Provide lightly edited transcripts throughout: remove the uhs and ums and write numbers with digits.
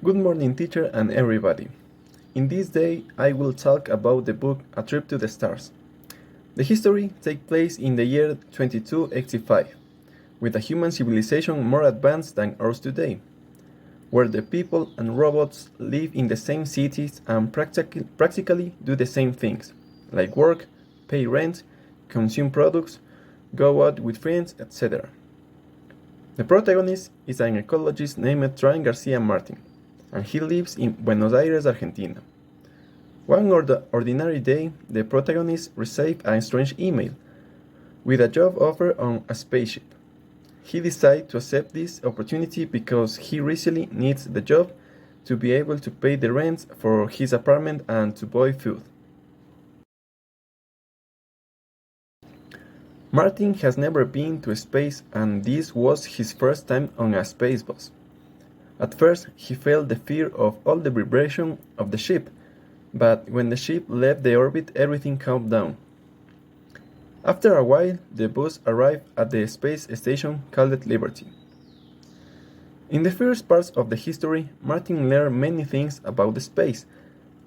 Good morning, teacher and everybody. In this day, I will talk about the book A Trip to the Stars. The history takes place in the year 2285, with a human civilization more advanced than ours today, where the people and robots live in the same cities and practically do the same things, like work, pay rent, consume products, go out with friends, etc. The protagonist is an ecologist named Trine Garcia Martin, and he lives in Buenos Aires, Argentina. One ordinary day, the protagonist receives a strange email with a job offer on a spaceship. He decides to accept this opportunity because he really needs the job to be able to pay the rent for his apartment and to buy food. Martin has never been to space, and this was his first time on a space bus. At first, he felt the fear of all the vibration of the ship, but when the ship left the orbit, everything calmed down. After a while, the bus arrived at the space station called Liberty. In the first parts of the history, Martin learned many things about the space,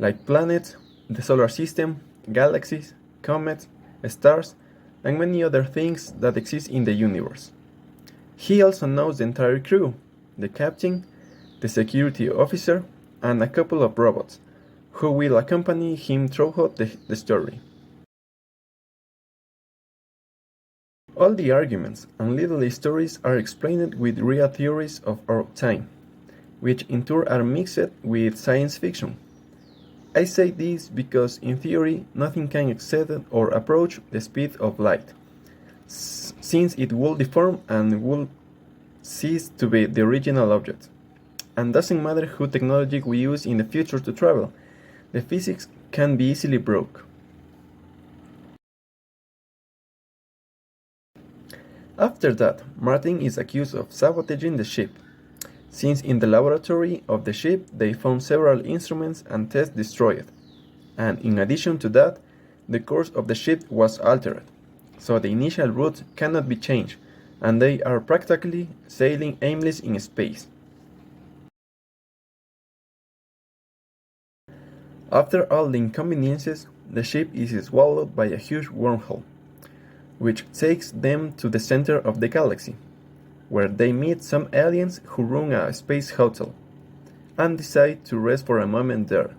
like planets, the solar system, galaxies, comets, stars, and many other things that exist in the universe. He also knows the entire crew, the captain, the security officer, and a couple of robots, who will accompany him throughout the story. All the arguments and little stories are explained with real theories of our time, which in turn are mixed with science fiction. I say this because in theory nothing can exceed or approach the speed of light, since it will deform and will cease to be the original object. And doesn't matter who technology we use in the future to travel, the physics can be easily broke. After that, Martin is accused of sabotaging the ship, since in the laboratory of the ship they found several instruments and tests destroyed, and in addition to that, the course of the ship was altered, so the initial route cannot be changed, and they are practically sailing aimless in space. After all the inconveniences, the ship is swallowed by a huge wormhole, which takes them to the center of the galaxy, where they meet some aliens who run a space hotel, and decide to rest for a moment there.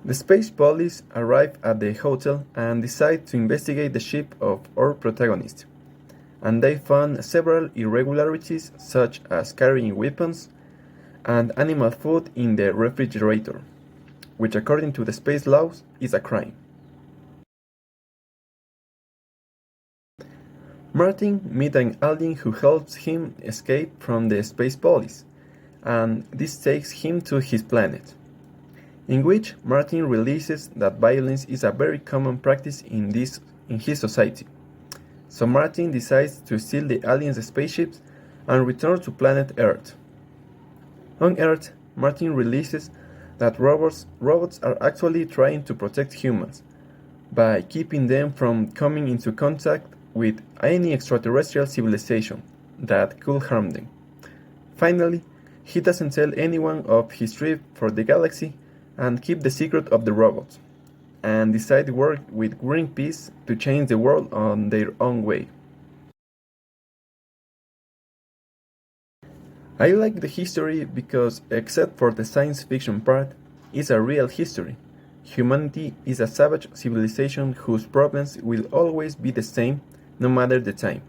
The space police arrive at the hotel and decide to investigate the ship of our protagonist, and they found several irregularities such as carrying weapons and animal food in the refrigerator, which according to the space laws is a crime. Martin meets an alien who helps him escape from the space police, and this takes him to his planet, in which Martin realizes that violence is a very common practice in his society. So Martin decides to steal the aliens' spaceships and return to planet Earth. On Earth, Martin realizes that robots are actually trying to protect humans by keeping them from coming into contact with any extraterrestrial civilization that could harm them. Finally, he doesn't tell anyone of his trip for the galaxy and keep the secret of the robots, and decide to work with Greenpeace to change the world on their own way. I like the history because, except for the science fiction part, it's a real history. Humanity is a savage civilization whose problems will always be the same no matter the time.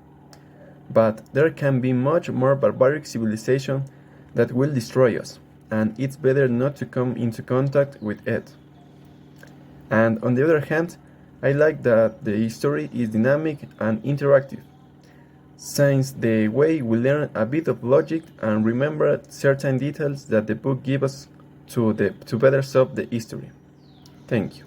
But there can be much more barbaric civilization that will destroy us, and it's better not to come into contact with it. And on the other hand, I like that the story is dynamic and interactive, since the way we learn a bit of logic and remember certain details that the book gives us to better solve the history. Thank you.